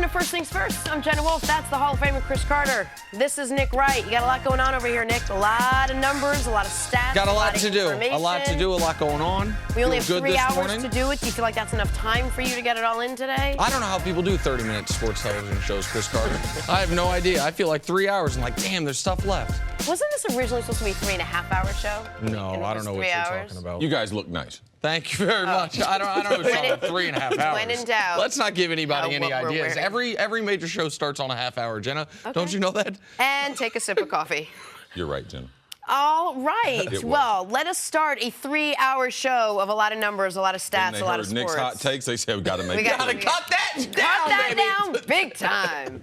Welcome to First Things First. I'm Jenna Wolfe. That's the Hall of Famer Cris Carter. This is Nick Wright. You got a lot going on over here, Nick. A lot of numbers, a lot of stats. Got a lot to do. A lot to do, a lot going on. We only have 3 hours to do it. Do you feel like that's enough time for you to get it all in today? I don't know how people do 30-minute sports television shows, Cris Carter. I have no idea. I feel like 3 hours and like, damn, there's stuff left. Wasn't this originally supposed to be a 3.5-hour show? No, I don't know what you're talking about. You guys look nice. Thank you very much. I don't know what's on 3.5 hours. When in doubt. Let's not give anybody any ideas. Wearing. Every major show starts on a half hour, Jenna. Okay. Don't you know that? And take a sip of coffee. You're right, Jenna. All right. Well, let us start a 3-hour show of a lot of numbers, a lot of stats, a lot of sports. Nick's hot takes. They said we got to make. We got to cut that down. Cut that down big time.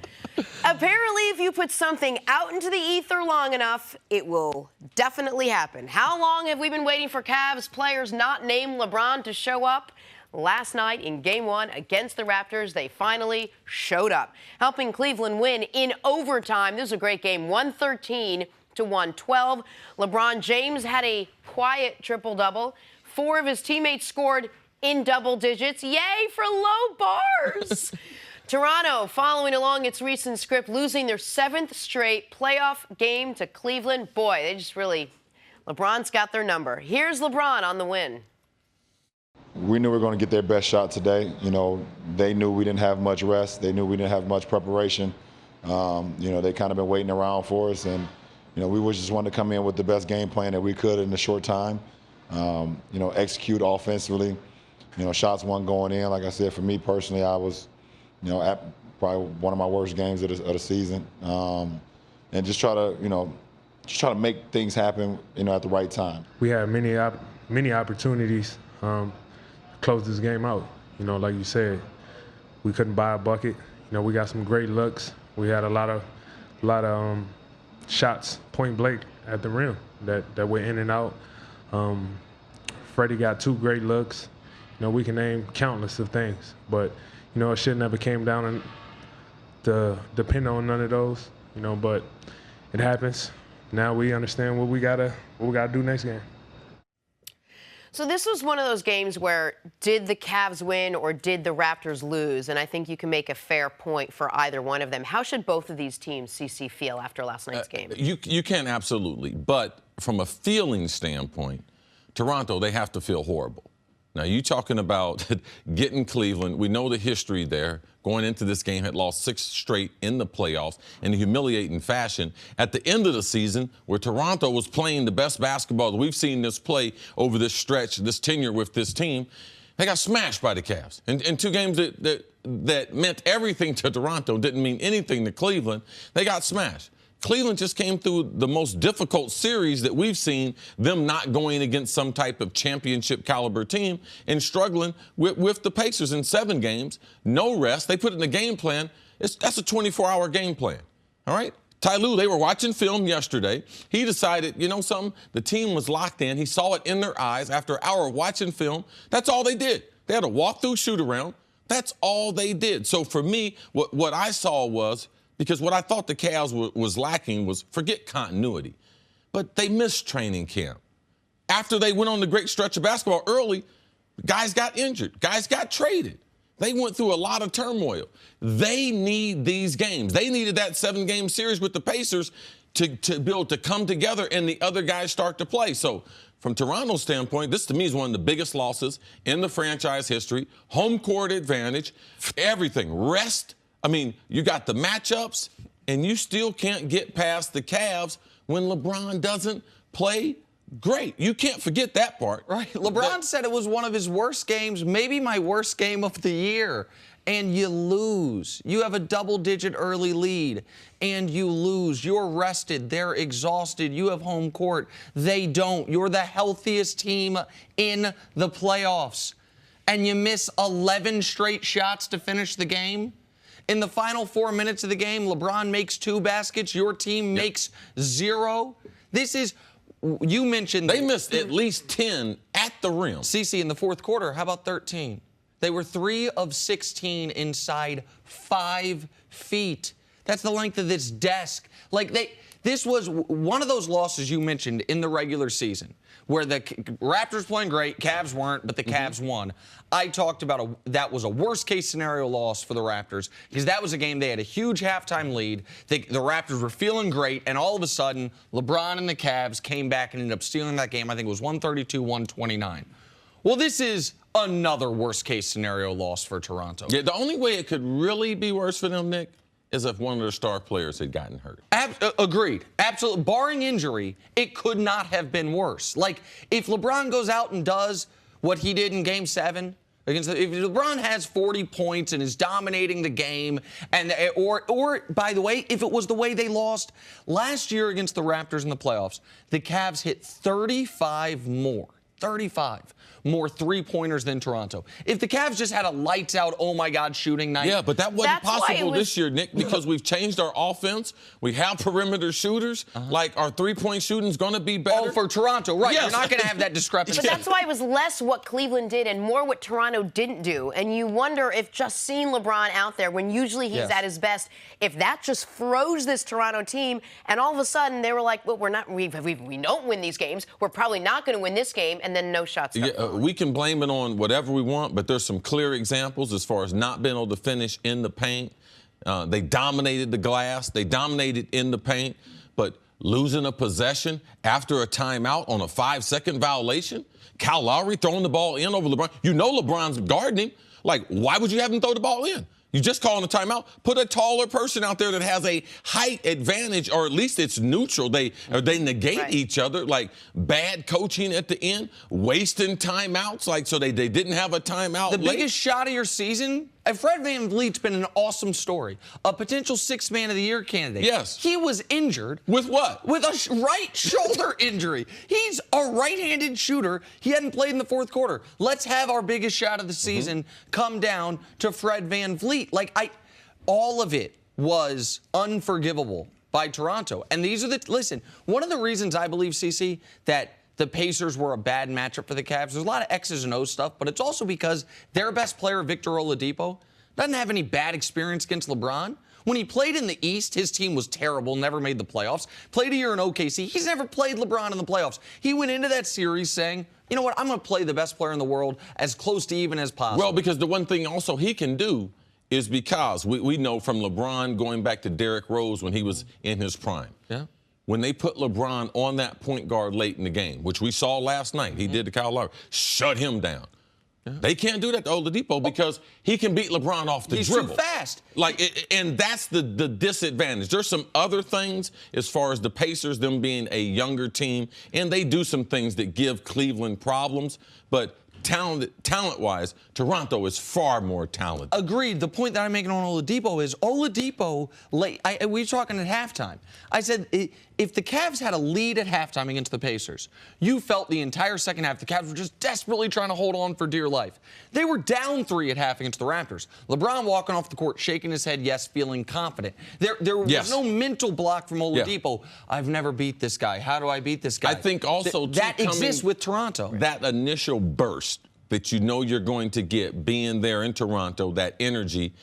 Apparently, if you put something out into the ether long enough, it will definitely happen. How long have we been waiting for Cavs players not named LeBron to show up? Last night in Game 1 against the Raptors, they finally showed up, helping Cleveland win in overtime. This was a great game, 113 to 112. LeBron James had a quiet triple-double. 4 of his teammates scored in double digits. Yay for low bars. Toronto, following along its recent script, losing their 7th straight playoff game to Cleveland. Boy, they just really, LeBron's got their number. Here's LeBron on the win. We knew we were going to get their best shot today. You know, they knew we didn't have much rest. They knew we didn't have much preparation. You know, they kind of been waiting around for us, and you know, we just wanted to come in with the best game plan that we could in a short time. You know, execute offensively. You know, shots weren't going in. Like I said, for me personally, I was, you know, at probably one of my worst games of the season, and just try to make things happen, you know, at the right time. We had many opportunities to close this game out. You know, like you said, we couldn't buy a bucket. You know, we got some great looks. We had a lot of shots point blank at the rim that were in and out. Freddie got 2 great looks. You know, we can name countless of things, but you know, it should never came down to depend on none of those. You know, but it happens. Now we understand what we gotta do next game. So this was one of those games where did the Cavs win or did the Raptors lose? And I think you can make a fair point for either one of them. How should both of these teams, CC, feel after last night's game? You can absolutely. But from a feeling standpoint, Toronto, they have to feel horrible. Now, you talking about getting Cleveland. We know the history there. Going into this game, had lost 6 straight in the playoffs in a humiliating fashion. At the end of the season, where Toronto was playing the best basketball that we've seen this play over this stretch, this tenure with this team, they got smashed by the Cavs. In 2 games that meant everything to Toronto, didn't mean anything to Cleveland, they got smashed. Cleveland just came through the most difficult series that we've seen, them not going against some type of championship caliber team and struggling with the Pacers in 7 games, no rest. They put in the game plan. That's a 24-hour game plan, all right? Ty Lue, they were watching film yesterday. He decided, you know something, the team was locked in. He saw it in their eyes after an hour of watching film. That's all they did. They had a walk-through shoot-around. That's all they did. So for me, what I saw was, because what I thought the Cavs was lacking was, forget continuity, but they missed training camp. After they went on the great stretch of basketball early, guys got injured. Guys got traded. They went through a lot of turmoil. They need these games. They needed that 7-game series with the Pacers to be able to come together and the other guys start to play. So from Toronto's standpoint, this to me is one of the biggest losses in the franchise history. Home court advantage, everything, rest. I mean, you got the matchups, and you still can't get past the Cavs when LeBron doesn't play great. You can't forget that part. Right. LeBron said it was one of his worst games, maybe my worst game of the year. And you lose. You have a double-digit early lead, and you lose. You're rested. They're exhausted. You have home court. They don't. You're the healthiest team in the playoffs. And you miss 11 straight shots to finish the game. In the final 4 minutes of the game, LeBron makes 2 baskets. Your team makes 0. This is, you mentioned. They missed at least 10 at the rim. CC, in the 4th quarter, how about 13? They were 3 of 16 inside 5 feet. That's the length of this desk. Like, This was one of those losses you mentioned in the regular season where the Raptors playing great, Cavs weren't, but the Cavs won. I talked about that was a worst-case scenario loss for the Raptors because that was a game they had a huge halftime lead. The Raptors were feeling great, and all of a sudden, LeBron and the Cavs came back and ended up stealing that game. I think it was 132-129. Well, this is another worst-case scenario loss for Toronto. Yeah, the only way it could really be worse for them, Nick, is if one of their star players had gotten hurt. Agreed. Absolutely. Barring injury, it could not have been worse. Like, if LeBron goes out and does what he did in Game 7, if LeBron has 40 points and is dominating the game, or by the way, if it was the way they lost last year against the Raptors in the playoffs, the Cavs hit 35 more three-pointers than Toronto. If the Cavs just had a lights-out, oh, my God, shooting night. Yeah, but that wasn't possible this year, Nick, because we've changed our offense. We have perimeter shooters. Like, our three-point shooting's going to be better. Oh, for Toronto, right. Yes. You're not going to have that discrepancy. But that's why it was less what Cleveland did and more what Toronto didn't do. And you wonder if just seeing LeBron out there when usually he's at his best, if that just froze this Toronto team, and all of a sudden they were like, well, we don't win these games. We're probably not going to win this game, and then no shots. We can blame it on whatever we want, but there's some clear examples as far as not being able to finish in the paint. They dominated the glass. They dominated in the paint, but losing a possession after a timeout on a 5-second violation, Kyle Lowry throwing the ball in over LeBron. You know LeBron's guarding him. Like, why would you have him throw the ball in? You just calling a timeout. Put a taller person out there that has a height advantage, or at least it's neutral. They negate each other. Like, bad coaching at the end, wasting timeouts. Like, so they didn't have a timeout. The biggest shot of your season, Fred VanVleet's been an awesome story. A potential 6th Man of the Year candidate. Yes. He was injured. With what? With a right shoulder injury. He's a right-handed shooter. He hadn't played in the fourth quarter. Let's have our biggest shot of the season come down to Fred VanVleet. All of it was unforgivable by Toronto. And listen, one of the reasons I believe, CC, that the Pacers were a bad matchup for the Cavs, there's a lot of X's and O's stuff, but it's also because their best player, Victor Oladipo, doesn't have any bad experience against LeBron. When he played in the East, his team was terrible, never made the playoffs. Played a year in OKC. He's never played LeBron in the playoffs. He went into that series saying, you know what, I'm going to play the best player in the world as close to even as possible. Well, because the one thing also he can do is because we know from LeBron going back to Derrick Rose when he was in his prime. Yeah. When they put LeBron on that point guard late in the game, which we saw last night, he did to Kyle Lowry, shut him down. Yeah. They can't do that to Oladipo because he can beat LeBron off the dribble. He's too fast. And that's the disadvantage. There's some other things as far as the Pacers, them being a younger team, and they do some things that give Cleveland problems, but talent-wise, Toronto is far more talented. Agreed. The point that I'm making on Oladipo is Oladipo, we were talking at halftime. I said if the Cavs had a lead at halftime against the Pacers, you felt the entire second half the Cavs were just desperately trying to hold on for dear life. They were down 3 at half against the Raptors. LeBron walking off the court, shaking his head, yes, feeling confident. There was no mental block from Oladipo. Yeah. I've never beat this guy. How do I beat this guy? I think also that exists with Toronto. That initial burst that you know you're going to get being there in Toronto, that energy,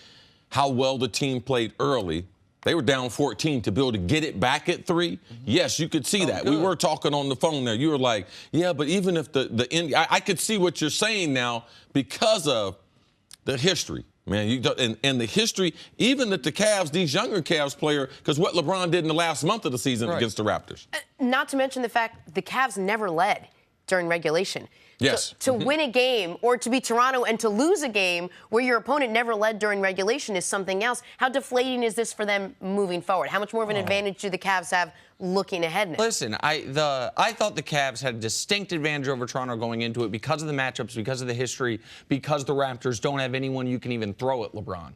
how well the team played early. They were down 14 to be able to get it back at 3. Yes, you could see that. Good. We were talking on the phone there. You were like, yeah, but even if the end, I could see what you're saying now because of the history. Man, and the history, even that the Cavs, these younger Cavs player, because what LeBron did in the last month of the season against the Raptors. Not to mention the fact the Cavs never led during regulation. Yes. To win a game or to beat Toronto and to lose a game where your opponent never led during regulation is something else. How deflating is this for them moving forward? How much more of an advantage do the Cavs have looking ahead now? Listen, I thought the Cavs had a distinct advantage over Toronto going into it because of the matchups, because of the history, because the Raptors don't have anyone you can even throw at LeBron.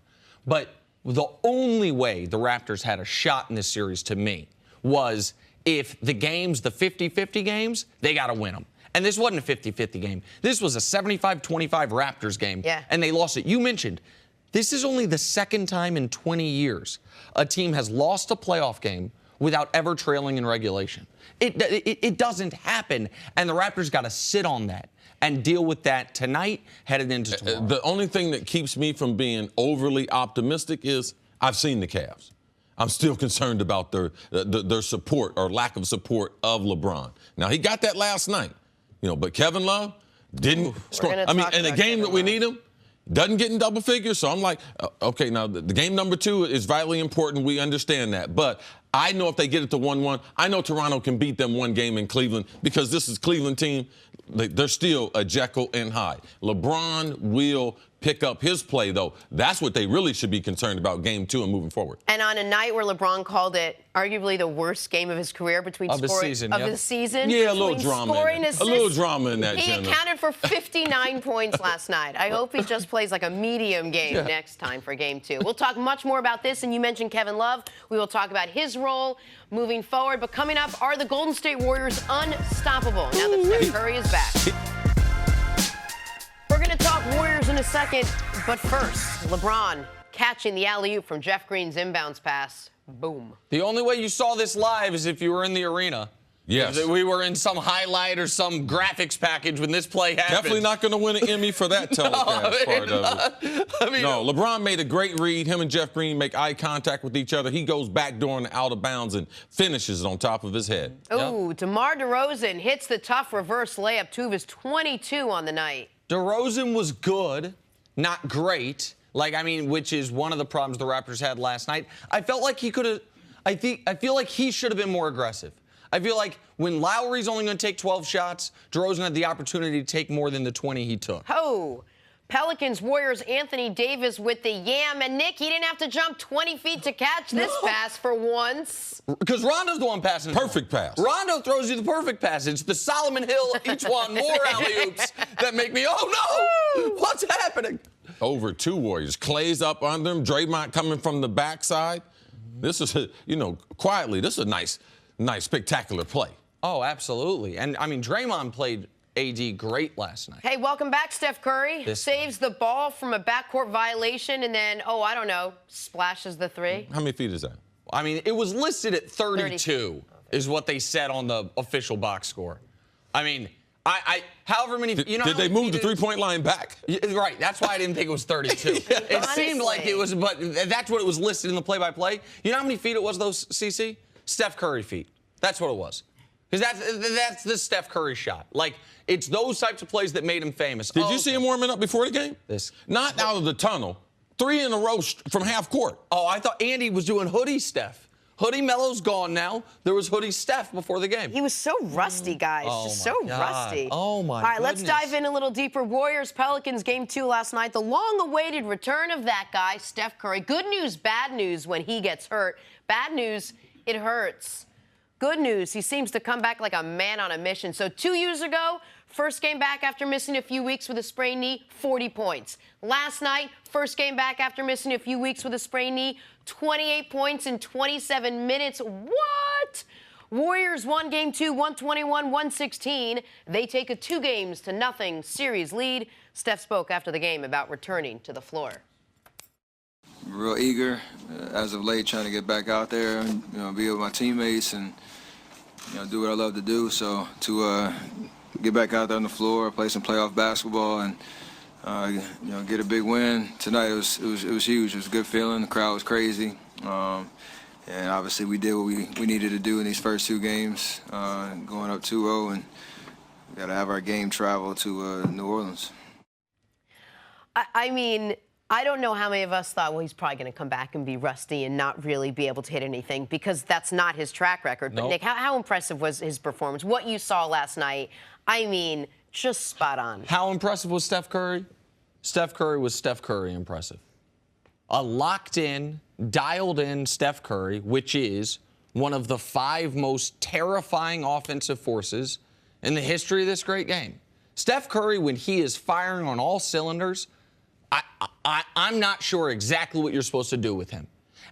But the only way the Raptors had a shot in this series to me was if the games, the 50-50 games, they got to win them. And this wasn't a 50-50 game. This was a 75-25 Raptors game. Yeah. And they lost it. You mentioned, this is only the second time in 20 years a team has lost a playoff game without ever trailing in regulation. It doesn't happen. And the Raptors got to sit on that and deal with that tonight, headed into tomorrow. The only thing that keeps me from being overly optimistic is I've seen the Cavs. I'm still concerned about their support or lack of support of LeBron. Now, he got that last night, but Kevin Love didn't score. I mean, in a game that we need him, doesn't get in double figures. So I'm like, okay, now the game number 2 is vitally important. We understand that. But I know if they get it to 1-1, I know Toronto can beat them one game in Cleveland because this is Cleveland team. They're still a Jekyll and Hyde. LeBron will pick up his play, though. That's what they really should be concerned about game 2 and moving forward. And on a night where LeBron called it arguably the worst game of his career between the season. Yeah, a little drama in that. A little drama in that, He Jenna. accounted for 59 points last night. I hope he just plays like a medium game next time for game 2. We'll talk much more about this, and you mentioned Kevin Love. We will talk about his role moving forward. But coming up, are the Golden State Warriors unstoppable now that Steph Curry is back? We're going to talk Warriors in a second, but first, LeBron catching the alley-oop from Jeff Green's inbounds pass. Boom. The only way you saw this live is if you were in the arena. Yes. We were in some highlight or some graphics package when this play happened. Definitely not going to win an Emmy for that telecast part of it. No, LeBron made a great read. Him and Jeff Green make eye contact with each other. He goes back door and out of bounds and finishes it on top of his head. Ooh, DeMar DeRozan hits the tough reverse layup, 2 of his 22 on the night. DeRozan was good, not great. Which is one of the problems the Raptors had last night. I felt like he could have. I feel like he should have been more aggressive. I feel like when Lowry's only going to take 12 shots, DeRozan had the opportunity to take more than the 20 he took. Oh, Pelicans Warriors Anthony Davis with the yam. And Nick, he didn't have to jump 20 feet to catch this pass for once. Because Rondo's the one passing. Perfect pass. Rondo throws you the perfect pass. It's the Solomon Hill, each one more alley-oops that make me, oh no, what's happening? Over 2 Warriors. Clay's up under him. Draymond coming from the backside. This is, quietly, this is a nice, spectacular play. Oh, absolutely. And, Draymond played AD great last night. Hey, welcome back, Steph Curry. Saves the ball from a backcourt violation and then, splashes the 3. How many feet is that? It was listed at 32 is what they said on the official box score. However many. Did they move the 3-point line back? Right. That's why I didn't think it was 32. It seemed like it was, but that's what it was listed in the play-by-play. You know how many feet it was, though, CC? Steph Curry feet. That's what it was. Because that's the Steph Curry shot. It's those types of plays that made him famous. Did you see him warming up before the game? Not out of the tunnel. 3 in a row from half court. Oh, I thought Andy was doing hoodie Steph. Hoodie Melo's gone now. There was hoodie Steph before the game. He was so rusty, guys. Just so rusty. Oh, my All right, let's dive in a little deeper. Warriors-Pelicans game 2 last night. The long-awaited return of that guy, Steph Curry. Good news, bad news when he gets hurt. Bad news, it hurts. Good news, he seems to come back like a man on a mission. So 2 years ago, first game back after missing a few weeks with a sprained knee, 40 points. Last night, first game back after missing a few weeks with a sprained knee, 28 points in 27 minutes. What? Warriors won game 2, 121-116. They take a 2-0 series lead. Steph spoke after the game about returning to the floor. Real eager as of late, trying to get back out there and be with my teammates and do what I love to do. So to get back out there on the floor, play some playoff basketball, and get a big win tonight. It was huge. It was a good feeling. The crowd was crazy, and obviously we did what we needed to do in these first 2 games, going up 2-0, and we got to have our game travel to New Orleans. I don't know how many of us thought, well, he's probably going to come back and be rusty and not really be able to hit anything because that's not his track record. But, Nick, how impressive was his performance? What you saw last night, just spot on. How impressive was Steph Curry? Steph Curry was Steph Curry impressive. A locked-in, dialed-in Steph Curry, which is one of the 5 most terrifying offensive forces in the history of this great game. Steph Curry, when he is firing on all cylinders, I'm not sure exactly what you're supposed to do with him.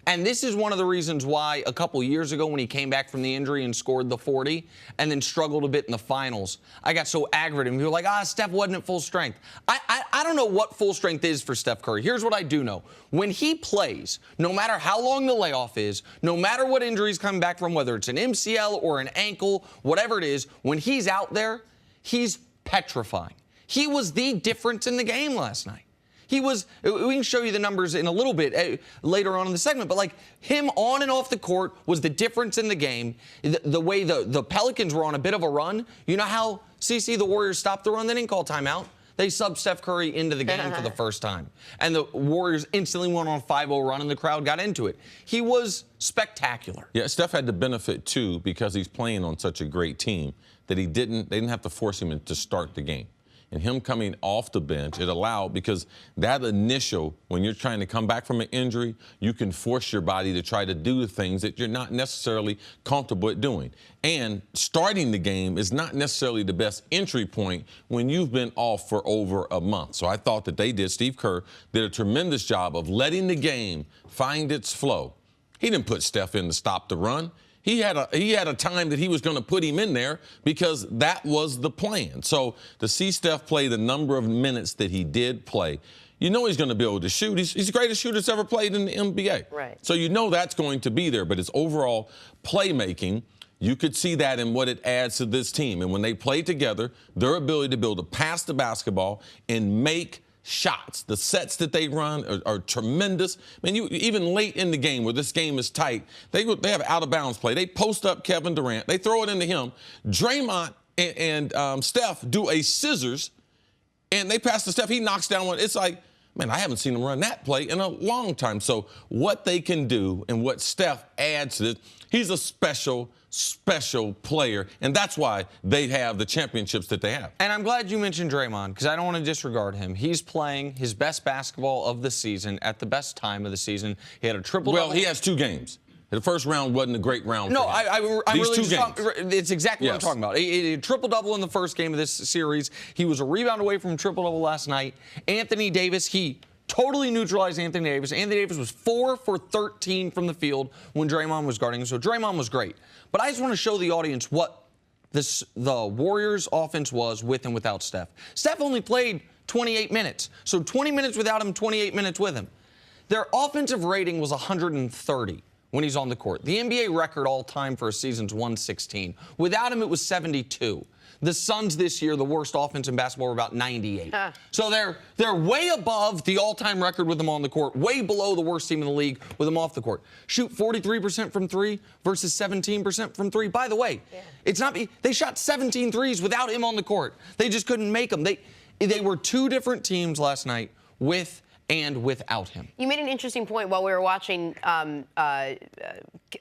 And this is one of the reasons why a couple years ago when he came back from the injury and scored the 40 and then struggled a bit in the finals, I got so aggravated. And we were like, Steph wasn't at full strength. I don't know what full strength is for Steph Curry. Here's what I do know. When he plays, no matter how long the layoff is, no matter what injuries come back from, whether it's an MCL or an ankle, whatever it is, when he's out there, he's petrifying. He was the difference in the game last night. He was, we can show you the numbers in a little bit later on in the segment, but like him on and off the court was the difference in the game. The way the Pelicans were on a bit of a run. You know how, CC, the Warriors stopped the run? They didn't call timeout. They subbed Steph Curry into the game for the first time. And the Warriors instantly went on a 5-0 run, and the crowd got into it. He was spectacular. Yeah, Steph had the benefit, too, because he's playing on such a great team, that they didn't have to force him to start the game. And him coming off the bench, it allowed, because that initial, when you're trying to come back from an injury, you can force your body to try to do the things that you're not necessarily comfortable at doing. And starting the game is not necessarily the best entry point when you've been off for over a month. So I thought that Steve Kerr did a tremendous job of letting the game find its flow. He didn't put Steph in to stop the run. He had a time that he was going to put him in there because that was the plan. So to see Steph play the number of minutes that he did play, you know he's going to be able to shoot. He's the greatest shooter that's ever played in the NBA. Right. So you know that's going to be there. But his overall playmaking, you could see that in what it adds to this team. And when they play together, their ability to be able to pass the basketball and make shots. The sets that they run are tremendous. I mean, even late in the game where this game is tight, they have out-of-bounds play. They post up Kevin Durant. They throw it into him. Draymond and Steph do a scissors, and they pass to Steph. He knocks down one. It's like, man, I haven't seen him run that play in a long time. So what they can do and what Steph adds to this, he's a special player, and that's why they have the championships that they have. And I'm glad you mentioned Draymond, because I don't want to disregard him. He's playing his best basketball of the season at the best time of the season. He had a triple-double. Well, he has 2 games. The first round wasn't a great round for him. I'm These really 2 games. It's exactly what I'm talking about. He had a triple-double in the first game of this series. He was a rebound away from triple-double last night. Anthony Davis, he totally neutralized Anthony Davis. Anthony Davis was 4 for 13 from the field when Draymond was guarding him, so Draymond was great. But I just want to show the audience what the Warriors' offense was with and without Steph. Steph only played 28 minutes, so 20 minutes without him, 28 minutes with him. Their offensive rating was 130 when he's on the court. The NBA record all-time for a season is 116. Without him, it was 72. The Suns this year, the worst offense in basketball, were about 98. So they're way above the all-time record with them on the court, way below the worst team in the league with them off the court. Shoot 43% from 3 versus 17% from 3. By the way, it's not they shot 17 threes without him on the court. They just couldn't make them. They were 2 different teams last night with and without him. You made an interesting point while we were watching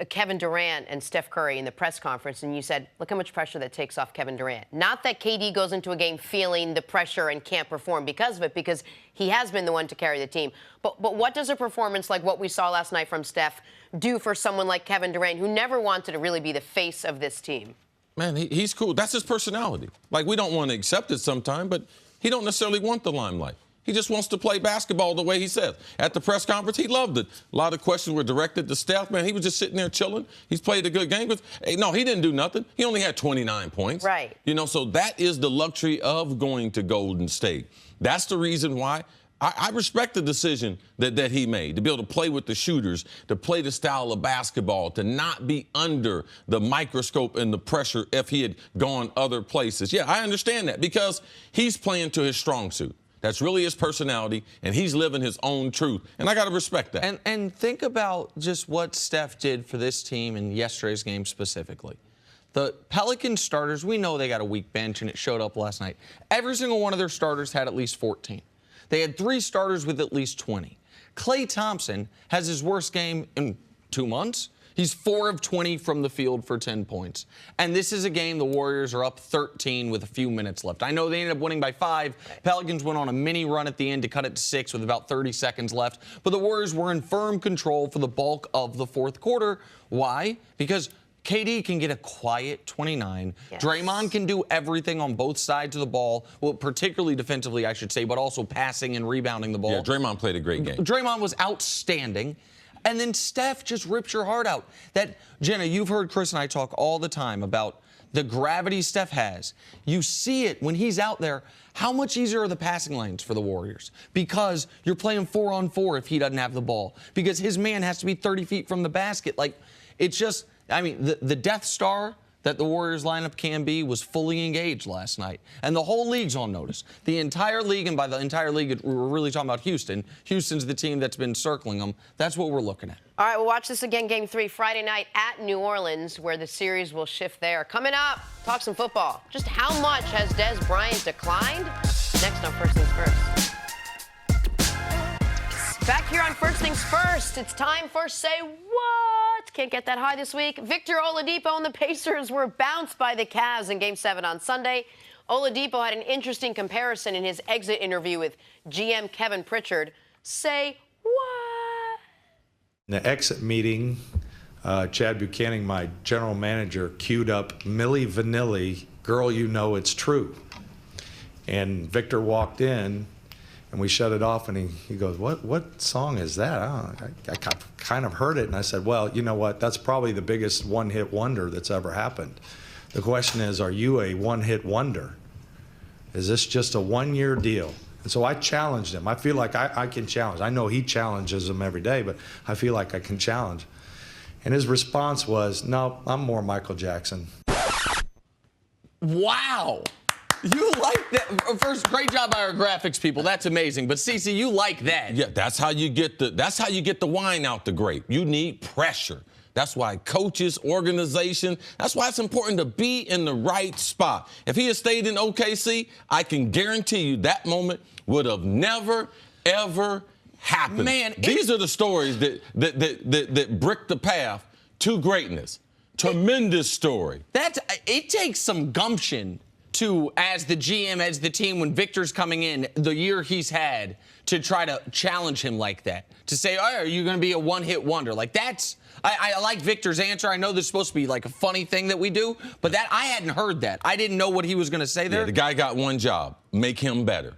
Kevin Durant and Steph Curry in the press conference, and you said, look how much pressure that takes off Kevin Durant. Not that KD goes into a game feeling the pressure and can't perform because of it, because he has been the one to carry the team. But what does a performance like what we saw last night from Steph do for someone like Kevin Durant, who never wanted to really be the face of this team? Man, he's cool. That's his personality. Like, we don't want to accept it sometime, but he don't necessarily want the limelight. He just wants to play basketball the way he says. At the press conference, he loved it. A lot of questions were directed to Steph. Man, he was just sitting there chilling. He's played a good game. No, he didn't do nothing. He only had 29 points. Right. You know, so that is the luxury of going to Golden State. That's the reason why I respect the decision that he made, to be able to play with the shooters, to play the style of basketball, to not be under the microscope and the pressure if he had gone other places. Yeah, I understand that, because he's playing to his strong suit. That's really his personality, and he's living his own truth. And I got to respect that. And think about just what Steph did for this team in yesterday's game specifically. The Pelicans starters, we know they got a weak bench, and it showed up last night. Every single one of their starters had at least 14. They had 3 starters with at least 20. Klay Thompson has his worst game in 2 months. He's 4 of 20 from the field for 10 points. And this is a game the Warriors are up 13 with a few minutes left. I know they ended up winning by 5. Pelicans went on a mini run at the end to cut it to 6 with about 30 seconds left. But the Warriors were in firm control for the bulk of the fourth quarter. Why? Because KD can get a quiet 29. Yes. Draymond can do everything on both sides of the ball, well, particularly defensively, I should say, but also passing and rebounding the ball. Yeah, Draymond played a great game. Draymond was outstanding. And then Steph just rips your heart out. Jenna, you've heard Cris and I talk all the time about the gravity Steph has. You see it when he's out there. How much easier are the passing lanes for the Warriors? Because you're playing 4-on-4 if he doesn't have the ball. Because his man has to be 30 feet from the basket. Like, it's just, I mean, the Death Star that the Warriors lineup can be was fully engaged last night. And the whole league's on notice. The entire league, and by the entire league, we're really talking about Houston. Houston's the team that's been circling them. That's what we're looking at. All right, we'll watch this again, Game 3, Friday night at New Orleans, where the series will shift there. Coming up, talk some football. Just how much has Bryant declined? Next on First Things First. Back here on First Things First, it's time for Say What? Can't get that high this week. Victor Oladipo and the Pacers were bounced by the Cavs in Game 7 on Sunday. Oladipo had an interesting comparison in his exit interview with GM Kevin Pritchard. Say what? In the exit meeting, Chad Buchanan, my general manager, queued up Milli Vanilli, Girl You Know It's True. And Victor walked in, and we shut it off, and he goes, what song is that? I kind of heard it, and I said, well, you know what? That's probably the biggest one-hit wonder that's ever happened. The question is, are you a one-hit wonder? Is this just a one-year deal? And so I challenged him. I feel like I can challenge. I know he challenges him every day, but I feel like I can challenge. And his response was, no, I'm more Michael Jackson. Wow. You like that? First, great job by our graphics people. That's amazing. But Cece, you like that? Yeah, that's how you get the wine out the grape. You need pressure. That's why coaches, organization, that's why it's important to be in the right spot. If he had stayed in OKC, I can guarantee you that moment would have never, ever happened. Man, these are the stories that brick the path to greatness. Tremendous story. It takes some gumption to, as the GM, as the team, when Victor's coming in, the year he's had, to try to challenge him like that. To say, oh, are you going to be a one-hit wonder? Like, that's, I like Victor's answer. I know this is supposed to be like a funny thing that we do, but that, I hadn't heard that. I didn't know what he was going to say there. Yeah, the guy got one job, make him better,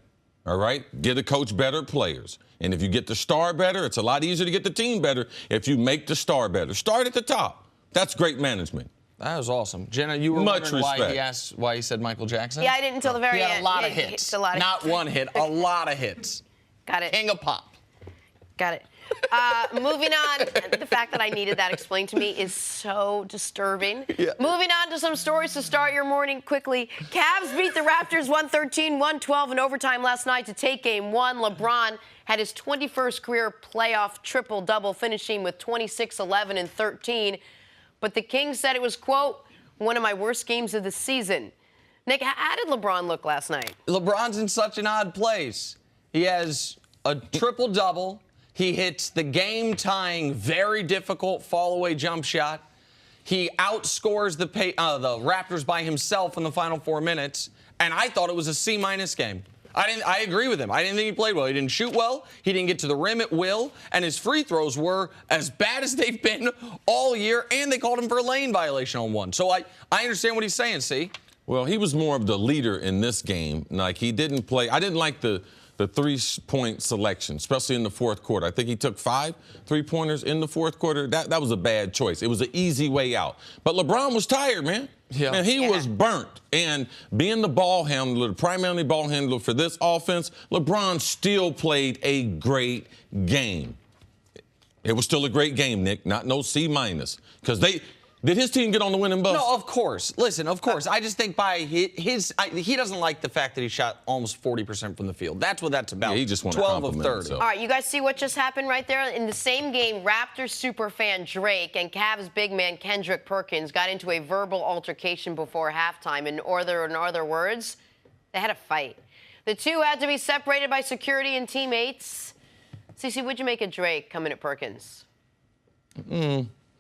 all right? Get a coach better players. And if you get the star better, it's a lot easier to get the team better if you make the star better. Start at the top. That's great management. That was awesome. Jenna, you were Much wondering respect. why he said Michael Jackson? Yeah, I didn't until the very He end. had a lot of hits. Not one hit, a lot of hits. Got it. King of pop. Got it. Moving on, the fact that I needed that explained to me is so disturbing. Yeah. Moving on to some stories to start your morning quickly. Cavs beat the Raptors 113-112 in overtime last night to take Game 1. LeBron had his 21st career playoff triple-double, finishing with 26, 11, and 13. But the Kings said it was, quote, one of my worst games of the season. Nick, how did LeBron look last night? LeBron's in such an odd place. He has a triple-double. He hits the game-tying, very difficult fall-away jump shot. He outscores the Raptors by himself in the final 4 minutes. And I thought it was a C-minus game. I agree with him. I didn't think he played well. He didn't shoot well. He didn't get to the rim at will. And his free throws were as bad as they've been all year. And they called him for a lane violation on one. So I understand what he's saying, see? Well, he was more of the leader in this game. Like, he didn't play. I didn't like the three-point selection, especially in the fourth quarter. I think he took 5 three-pointers in the fourth quarter. That was a bad choice. It was an easy way out. But LeBron was tired, man. Yeah. Man, he was burnt. And being the ball handler, the primary ball handler for this offense, LeBron still played a great game. It was still a great game, Nick. No C-minus. Because did his team get on the winning bus? No, of course. Listen, of course. I just think by he doesn't like the fact that he shot almost 40% from the field. That's what that's about. Yeah, he just wanted 12 of compliment, 30. so. All right, you guys see what just happened right there? In the same game, Raptors superfan Drake and Cavs big man Kendrick Perkins got into a verbal altercation before halftime. In other words, they had a fight. The two had to be separated by security and teammates. Cece, what'd you make of Drake coming at Perkins?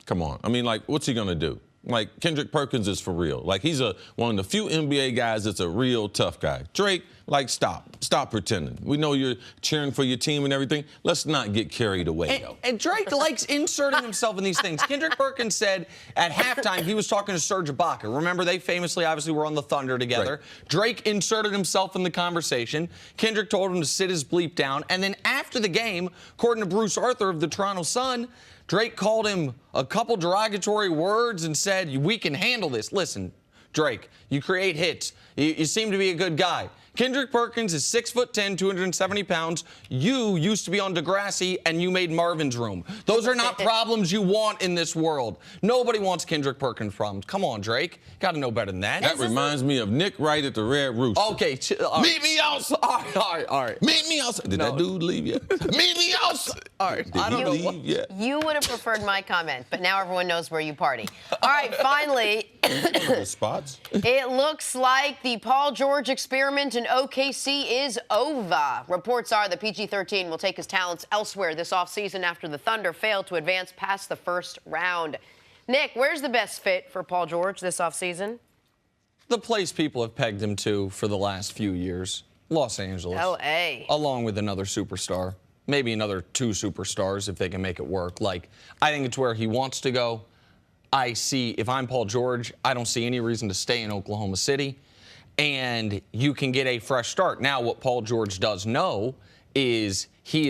Come on. I mean, like, what's he going to do? Like, Kendrick Perkins is for real. Like, he's one of the few NBA guys that's a real tough guy. Drake, like, stop pretending. We know you're cheering for your team and everything. Let's not get carried away, though. And Drake likes inserting himself in these things. Kendrick Perkins said at halftime he was talking to Serge Ibaka. Remember, they famously, obviously, were on the Thunder together. Right. Drake inserted himself in the conversation. Kendrick told him to sit his bleep down. And then after the game, according to Bruce Arthur of the Toronto Sun, Drake called him a couple derogatory words and said, we can handle this. Listen, Drake, you create hits. You seem to be a good guy. Kendrick Perkins is 6'10", 270 pounds. You used to be on Degrassi, and you made Marvin's Room. Those are not problems you want in this world. Nobody wants Kendrick Perkins problems. Come on, Drake. Got to know better than that. That reminds me of Nick Wright at the Red Rooster. Okay. Meet me outside. All right. Meet me outside. Did that dude leave yet? Meet me outside. All right. Did he leave yet? You would have preferred my comment, but now everyone knows where you party. All right, finally, The spots. it looks like the Paul George experiment in OKC is over. Reports are that PG-13 will take his talents elsewhere this offseason after the Thunder failed to advance past the first round. Nick, where's the best fit for Paul George this offseason? The place people have pegged him to for the last few years, Los Angeles. L.A. Along with another superstar. Maybe another 2 superstars if they can make it work. Like, I think it's where he wants to go. If I'm Paul George, I don't see any reason to stay in Oklahoma City. And you can get a fresh start. Now, what Paul George does know is he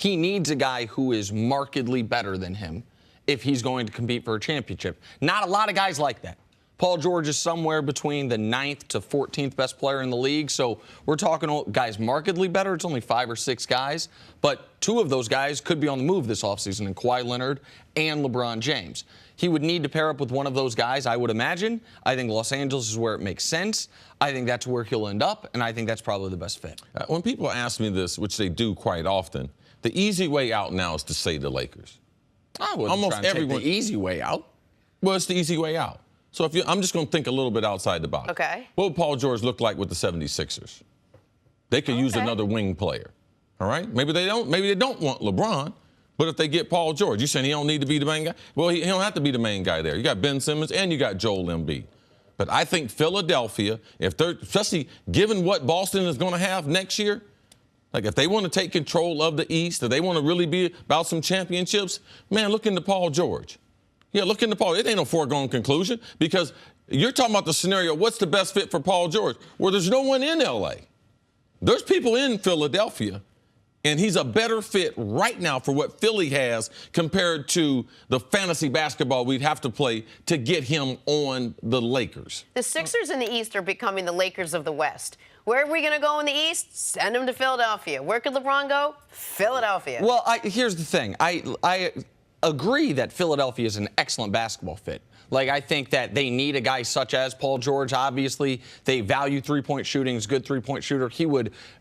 needs a guy who is markedly better than him if he's going to compete for a championship. Not a lot of guys like that. Paul George is somewhere between the 9th to 14th best player in the league. So we're talking guys markedly better. It's only 5 or 6 guys. But 2 of those guys could be on the move this offseason in Kawhi Leonard and LeBron James. He would need to pair up with one of those guys, I would imagine. I think Los Angeles is where it makes sense. I think that's where he'll end up, and I think that's probably the best fit. When people ask me this, which they do quite often, the easy way out now is to say the Lakers. I wouldn't Almost try and everyone. take the easy way out. Well, it's the easy way out. So I'm just going to think a little bit outside the box. Okay. What would Paul George look like with the 76ers? They could use another wing player. All right? Maybe they don't want LeBron, but if they get Paul George, you saying he don't need to be the main guy? Well, he don't have to be the main guy there. You got Ben Simmons and you got Joel Embiid. But I think Philadelphia, especially given what Boston is going to have next year, like if they want to take control of the East, if they want to really be about some championships, man, look into Paul George. Yeah, look into Paul. It ain't no foregone conclusion because you're talking about the scenario, what's the best fit for Paul George? Well, there's no one in L.A. There's people in Philadelphia, and he's a better fit right now for what Philly has compared to the fantasy basketball we'd have to play to get him on the Lakers. The Sixers in the East are becoming the Lakers of the West. Where are we going to go in the East? Send him to Philadelphia. Where could LeBron go? Philadelphia. Well, here's the thing. I agree that Philadelphia is an excellent basketball fit. Like, I think that they need a guy such as Paul George. Obviously, they value three-point shooting. He's a good three-point shooter.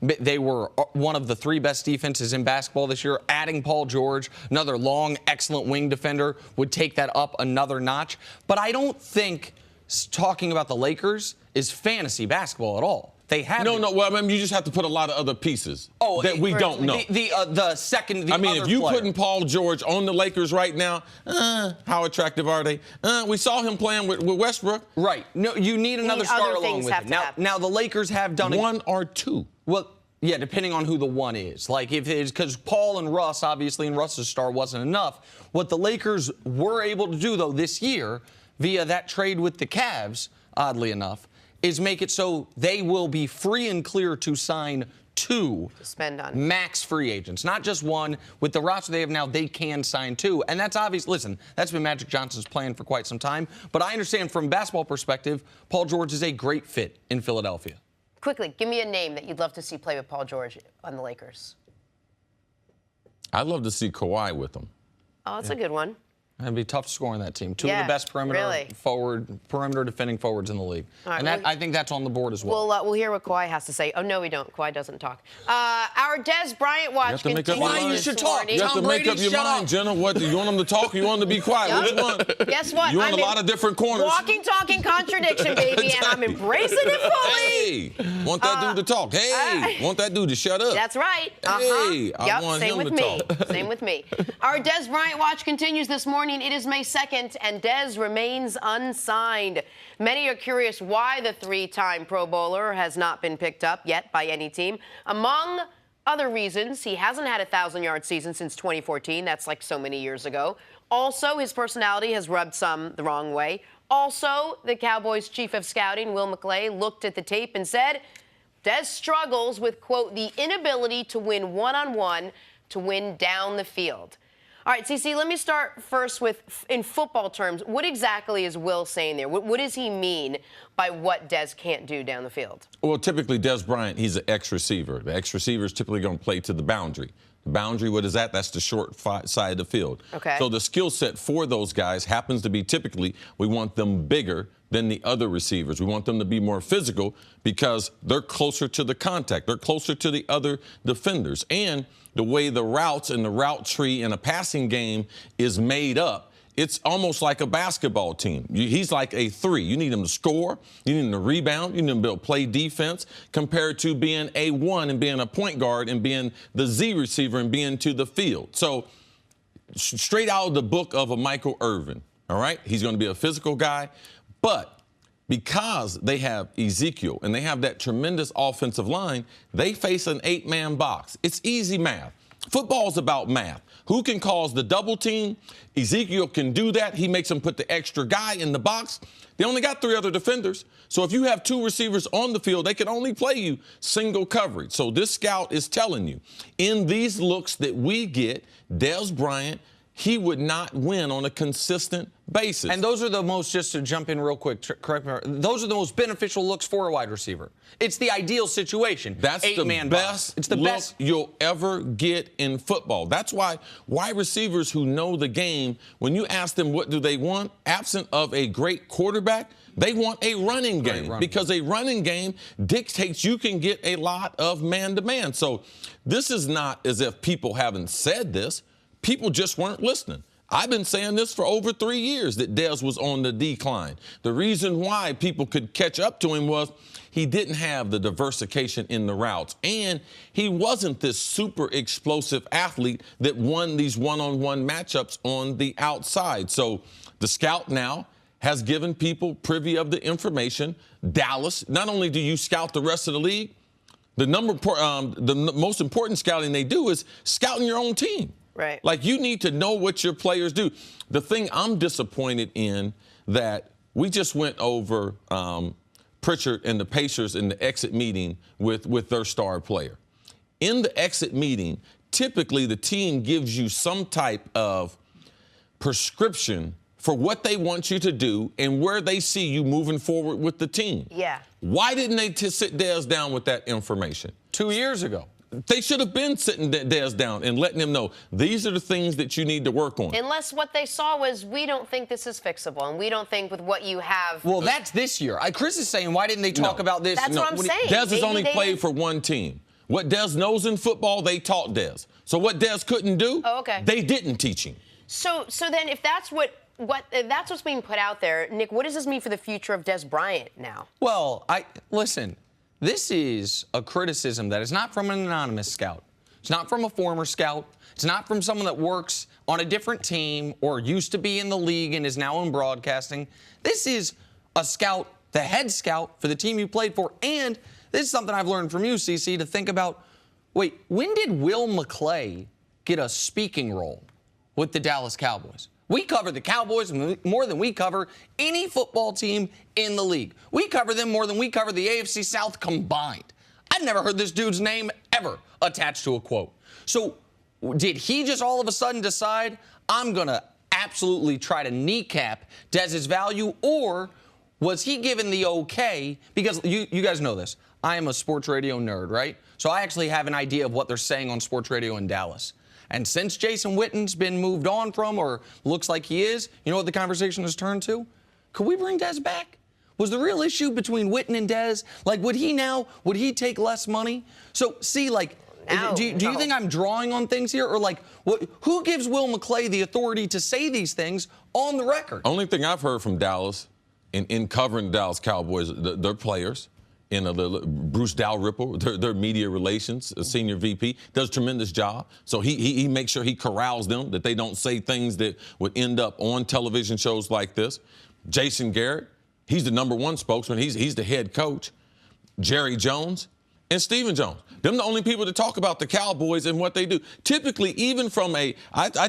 They were one of the 3 best defenses in basketball this year. Adding Paul George, another long, excellent wing defender, would take that up another notch. But I don't think talking about the Lakers is fantasy basketball at all. They have No. Well, I mean, you just have to put a lot of other pieces that we don't know. If you putting Paul George on the Lakers right now, how attractive are they? We saw him playing with Westbrook. Right. No, you need another star along with it. Now, the Lakers have done 1 or 2. Well, yeah, depending on who the one is. Like, if it's because Paul and Russ, obviously, and Russ's star wasn't enough. What the Lakers were able to do, though, this year, via that trade with the Cavs, oddly enough, is make it so they will be free and clear to sign 2 max free agents, not just 1. With the roster they have now, they can sign 2. And that's obvious. Listen, that's been Magic Johnson's plan for quite some time. But I understand from a basketball perspective, Paul George is a great fit in Philadelphia. Quickly, give me a name that you'd love to see play with Paul George on the Lakers. I'd love to see Kawhi with them. Oh, that's a good one. It'd be tough to score on that team. 2 of the best perimeter defending forwards in the league. Right, and I think that's on the board as well. We'll hear what Kawhi has to say. Oh, no, we don't. Kawhi doesn't talk. Our Des Bryant watch continues this morning. You have to make up your mind, Jenna. What, do you want them to talk or you want them to be quiet? Which one? Guess what? You're in a lot of different corners. Walking, talking contradiction, baby, and I'm embracing it fully. Hey, want that dude to talk. Hey, want that dude to shut up. That's right. Hey, I want him to talk. Same with me. Our Des Bryant watch continues this morning. It is May 2nd, and Des remains unsigned. Many are curious why the 3-time Pro Bowler has not been picked up yet by any team. Among other reasons, he hasn't had a 1,000-yard season since 2014. That's like so many years ago. Also, his personality has rubbed some the wrong way. Also, the Cowboys' chief of scouting, Will McClay, looked at the tape and said, Des struggles with, quote, the inability to win one-on-one, to win down the field. All right, CC, let me start first with, in football terms, what exactly is Will saying there? What does he mean by what Des can't do down the field? Well, typically, Des Bryant, he's an X receiver. The X receiver is typically going to play to the boundary. The boundary, what is that? That's the short side of the field. Okay. So the skill set for those guys happens to be typically we want them bigger than the other receivers. We want them to be more physical because they're closer to the contact. They're closer to the other defenders. And the way the routes and the route tree in a passing game is made up, it's almost like a basketball team. He's like a 3. You need him to score. You need him to rebound. You need him to be able to play defense compared to being a 1 and being a point guard and being the Z receiver and being to the field. So straight out of the book of a Michael Irvin, all right? He's going to be a physical guy. But because they have Ezekiel and they have that tremendous offensive line, they face an 8-man box. It's easy math. Football's about math. Who can cause the double team? Ezekiel can do that. He makes them put the extra guy in the box. They only got 3 other defenders. So if you have 2 receivers on the field, they can only play you single coverage. So this scout is telling you, in these looks that we get, Des Bryant, he would not win on a consistent basis. And those are the most, just to jump in real quick, correct me, those are the most beneficial looks for a wide receiver. It's the ideal situation. That's the best It's the look best you'll ever get in football. That's why wide receivers who know the game, when you ask them what do they want, absent of a great quarterback, they want a running game because a running game dictates you can get a lot of man-to-man. So this is not as if people haven't said this. People just weren't listening. I've been saying this for over 3 years that Des was on the decline. The reason why people could catch up to him was he didn't have the diversification in the routes, and he wasn't this super explosive athlete that won these one-on-one matchups on the outside. So the scout now has given people privy of the information. Dallas, not only do you scout the rest of the league, the most important scouting they do is scouting your own team. Right. Like, you need to know what your players do. The thing I'm disappointed in that we just went over Pritchard and the Pacers in the exit meeting with their star player. In the exit meeting, typically the team gives you some type of prescription for what they want you to do and where they see you moving forward with the team. Yeah. Why didn't they sit Des down with that information? 2 years ago. They should have been sitting Des down and letting him know these are the things that you need to work on. Unless what they saw was, we don't think this is fixable, and we don't think with what you have. Well, that's this year. Chris is saying, why didn't they talk about this? That's what I'm saying. Des has only played for one team. What Des knows in football, they taught Des. So what Des couldn't do, they didn't teach him. So then if that's if that's what's being put out there, Nick, what does this mean for the future of Des Bryant now? Well, listen. This is a criticism that is not from an anonymous scout. It's not from a former scout. It's not from someone that works on a different team or used to be in the league and is now in broadcasting. This is a scout, the head scout for the team you played for. And this is something I've learned from you, CC, to think about, wait, when did Will McClay get a speaking role with the Dallas Cowboys? We cover the Cowboys more than we cover any football team in the league. We cover them more than we cover the AFC South combined. I've never heard this dude's name ever attached to a quote. So did he just all of a sudden decide, I'm going to absolutely try to kneecap Dez's value, or was he given the okay? Because you guys know this. I am a sports radio nerd, right? So I actually have an idea of what they're saying on sports radio in Dallas. And since Jason Witten's been moved on from, or looks like he is, you know what the conversation has turned to? Could we bring Des back? Was the real issue between Witten and Des, like, would he take less money? So, see, like, do you think I'm drawing on things here? Or, like, who gives Will McClay the authority to say these things on the record? Only thing I've heard from Dallas in covering the Dallas Cowboys, their players, Bruce Dalrymple, their media relations, a senior VP, does a tremendous job. So he makes sure he corrals them, that they don't say things that would end up on television shows like this. Jason Garrett, he's the #1 spokesman. He's the head coach. Jerry Jones and Stephen Jones. Them the only people that talk about the Cowboys and what they do. Typically, even from I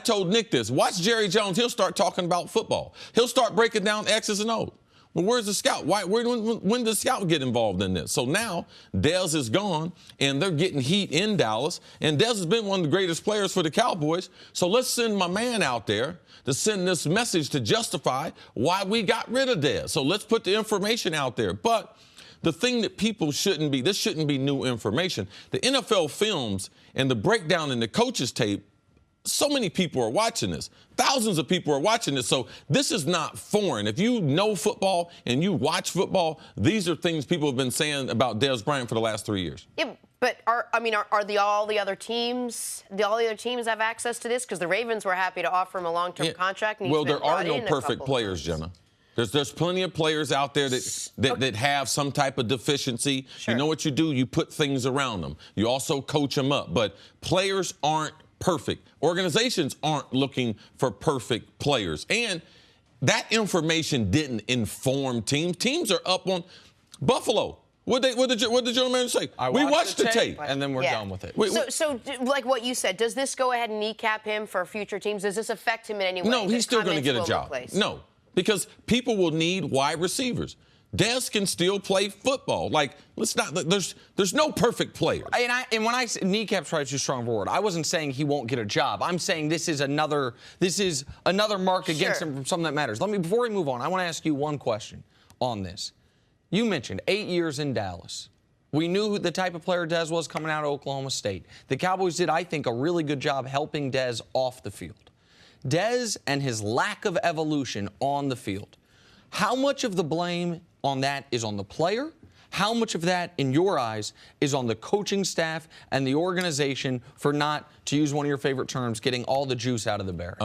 told Nick this, watch Jerry Jones, he'll start talking about football. He'll start breaking down X's and O's. But where's the scout? When does the scout get involved in this? So now Dez is gone, and they're getting heat in Dallas. And Dez has been one of the greatest players for the Cowboys. So let's send my man out there to send this message to justify why we got rid of Dez. So let's put the information out there. But the thing that people shouldn't be, this shouldn't be new information. The NFL films and the breakdown in the coaches tape, so many people are watching this. Thousands of people are watching this. So this is not foreign. If you know football and you watch football, these are things people have been saying about Dez Bryant for the last 3 years. Yeah, but all the other teams have access to this? Because the Ravens were happy to offer him a long-term contract. And well, there are no perfect players, Jenna. There's plenty of players out there that have some type of deficiency. Sure. You know what you do? You put things around them. You also coach them up. But players aren't perfect. Organizations aren't looking for perfect players. And that information didn't inform teams. Teams are up on Buffalo. What did the general manager say? We watched the tape. and then we're done with it. So, like what you said, does this go ahead and kneecap him for future teams? Does this affect him in any way? No, he's still going to get a job. No, because people will need wide receivers. Dez can still play football. Like, let's not. There's no perfect players. And when I kneecap's probably too strong of a word. I wasn't saying he won't get a job. I'm saying this is another mark against him from something that matters. Before we move on, I want to ask you one question on this. You mentioned 8 years in Dallas. We knew the type of player Dez was coming out of Oklahoma State. The Cowboys did, I think, a really good job helping Dez off the field. Dez and his lack of evolution on the field. How much of the blame on that is on the player? How much of that, in your eyes, is on the coaching staff and the organization for not, to use one of your favorite terms, getting all the juice out of the berry?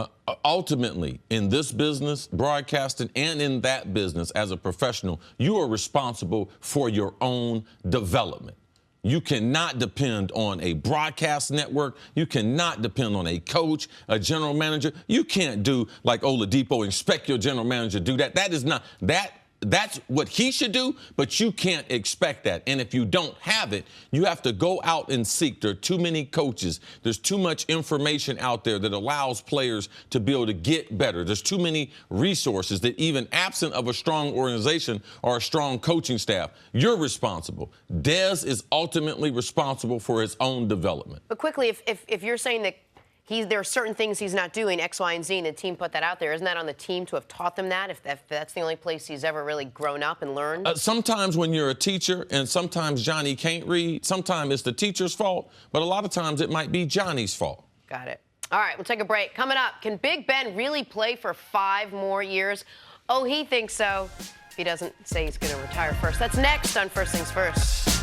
Ultimately, in this business, broadcasting, and in that business as a professional, you are responsible for your own development. You cannot depend on a broadcast network. You cannot depend on a coach, a general manager. You can't do like Oladipo, expect your general manager to do that. That is not that. That's what he should do, but you can't expect that. And if you don't have it, you have to go out and seek. There are too many coaches. There's too much information out there that allows players to be able to get better. There's too many resources that even absent of a strong organization or a strong coaching staff, you're responsible. Dez is ultimately responsible for his own development. But quickly, if you're saying that there are certain things he's not doing, X, Y, and Z, and the team put that out there. Isn't that on the team to have taught them that, if that's the only place he's ever really grown up and learned? Sometimes when you're a teacher and sometimes Johnny can't read, sometimes it's the teacher's fault, but a lot of times it might be Johnny's fault. Got it. All right, we'll take a break. Coming up, can Big Ben really play for 5 more years? Oh, he thinks so, if he doesn't say he's going to retire first. That's next on First Things First.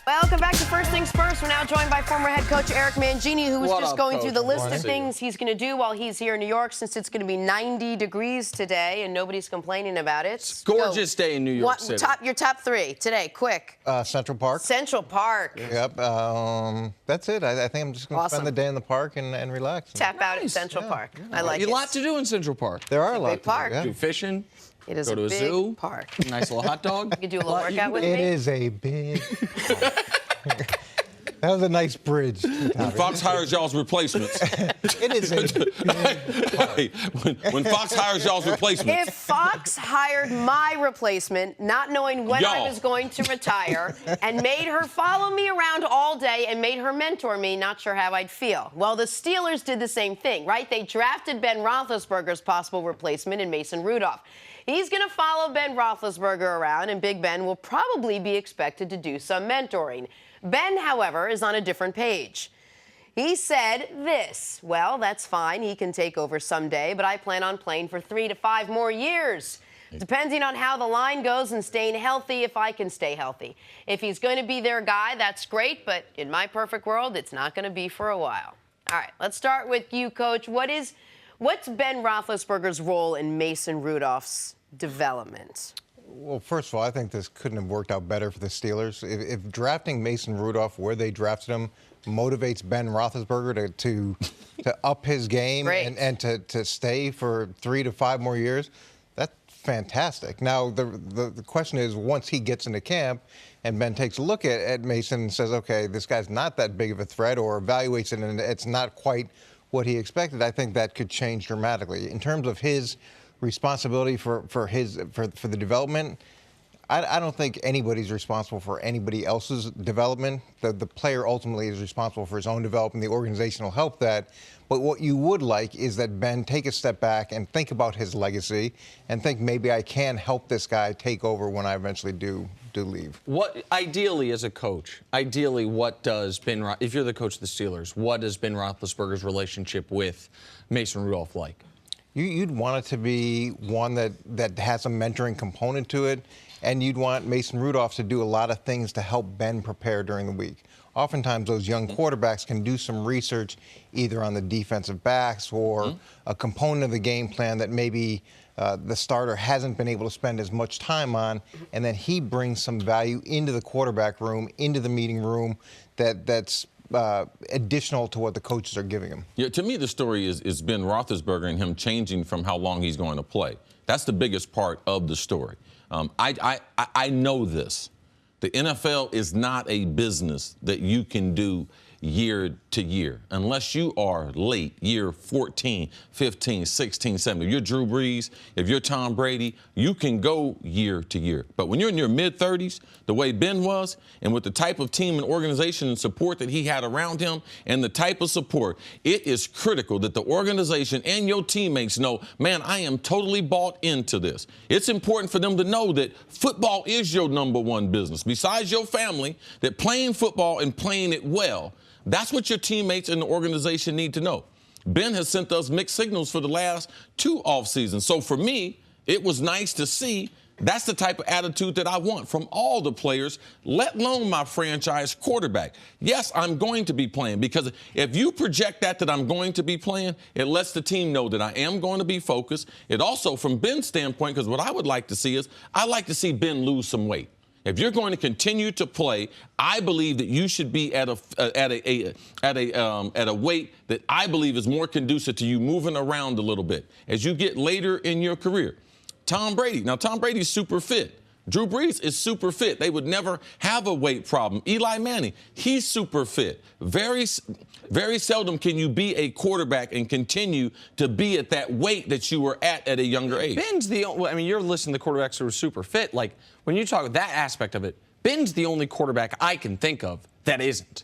Welcome back to First Things First. We're now joined by former head coach Eric Mangini, who was just going through the list of things he's going to do while he's here in New York, since it's going to be 90 degrees today and nobody's complaining about it. It's a gorgeous day in New York City. Your top 3 today, quick. Central Park. Central Park. Yep. That's it. I think I'm just going to spend the day in the park and relax. Tap out at Central Park. I like it. A lot to do in Central Park. There are a lot big park. to do. Do fishing. It is go to a big zoo. Park. Nice little hot dog. You can do a little workout with me. It is a big That was a nice bridge. When Fox hires y'all's replacements. It is a big when Fox hires y'all's replacements. If Fox hired my replacement, not knowing when I was going to retire, and made her follow me around all day and made her mentor me, not sure how I'd feel. Well, the Steelers did the same thing, right? They drafted Ben Roethlisberger's possible replacement in Mason Rudolph. He's going to follow Ben Roethlisberger around, and Big Ben will probably be expected to do some mentoring. Ben, however, is on a different page. He said this: well, that's fine. He can take over someday, but I plan on playing for 3 to 5 more years, depending on how the line goes and staying healthy, if I can stay healthy. If he's going to be their guy, that's great, but in my perfect world, it's not going to be for a while. All right, let's start with you, Coach. What's Ben Roethlisberger's role in Mason Rudolph's development? Well, first of all, I think this couldn't have worked out better for the Steelers. If drafting Mason Rudolph where they drafted him motivates Ben Roethlisberger to up his game and to stay for 3 to 5 more years, that's fantastic. Now, the question is, once he gets into camp and Ben takes a look at Mason and says, okay, this guy's not that big of a threat, or evaluates it and it's not quite what he expected, I think that could change dramatically. In terms of his responsibility for the development, I don't think anybody's responsible for anybody else's development. The player ultimately is responsible for his own development. The organization will help that. But what you would like is that Ben take a step back and think about his legacy and think maybe I can help this guy take over when I eventually do leave. What ideally, as a coach, what does if you're the coach of the Steelers, what does Ben Roethlisberger's relationship with Mason Rudolph like? You'd want it to be one that has a mentoring component to it, and you'd want Mason Rudolph to do a lot of things to help Ben prepare during the week. Oftentimes, those young quarterbacks can do some research either on the defensive backs or a component of the game plan that maybe the starter hasn't been able to spend as much time on, and then he brings some value into the quarterback room, into the meeting room that's additional to what the coaches are giving him. Yeah, to me, the story is Ben Roethlisberger and him changing from how long he's going to play. That's the biggest part of the story. I know this. The NFL is not a business that you can do year to year unless you are late, year 14, 15, 16, 17. If you're Drew Brees, if you're Tom Brady, you can go year to year. But when you're in your mid-30s, the way Ben was, and with the type of team and organization and support that he had around him and the type of support, it is critical that the organization and your teammates know, man, I am totally bought into this. It's important for them to know that football is your number one business. Besides your family, that playing football and playing it well, that's what your teammates and the organization need to know. Ben has sent us mixed signals for the last 2 off seasons. So for me, it was nice to see that's the type of attitude that I want from all the players, let alone my franchise quarterback. Yes, I'm going to be playing, because if you project that I'm going to be playing, it lets the team know that I am going to be focused. It also, from Ben's standpoint, because what I would like to see is I like to see Ben lose some weight. If you're going to continue to play, I believe that you should be at a weight that I believe is more conducive to you moving around a little bit as you get later in your career. Tom Brady. Now, Tom Brady's super fit. Drew Brees is super fit. They would never have a weight problem. Eli Manning, he's super fit. Very, very seldom can you be a quarterback and continue to be at that weight that you were at a younger age. Ben's you're listening to quarterbacks who are super fit. Like, when you talk about that aspect of it, Ben's the only quarterback I can think of that isn't.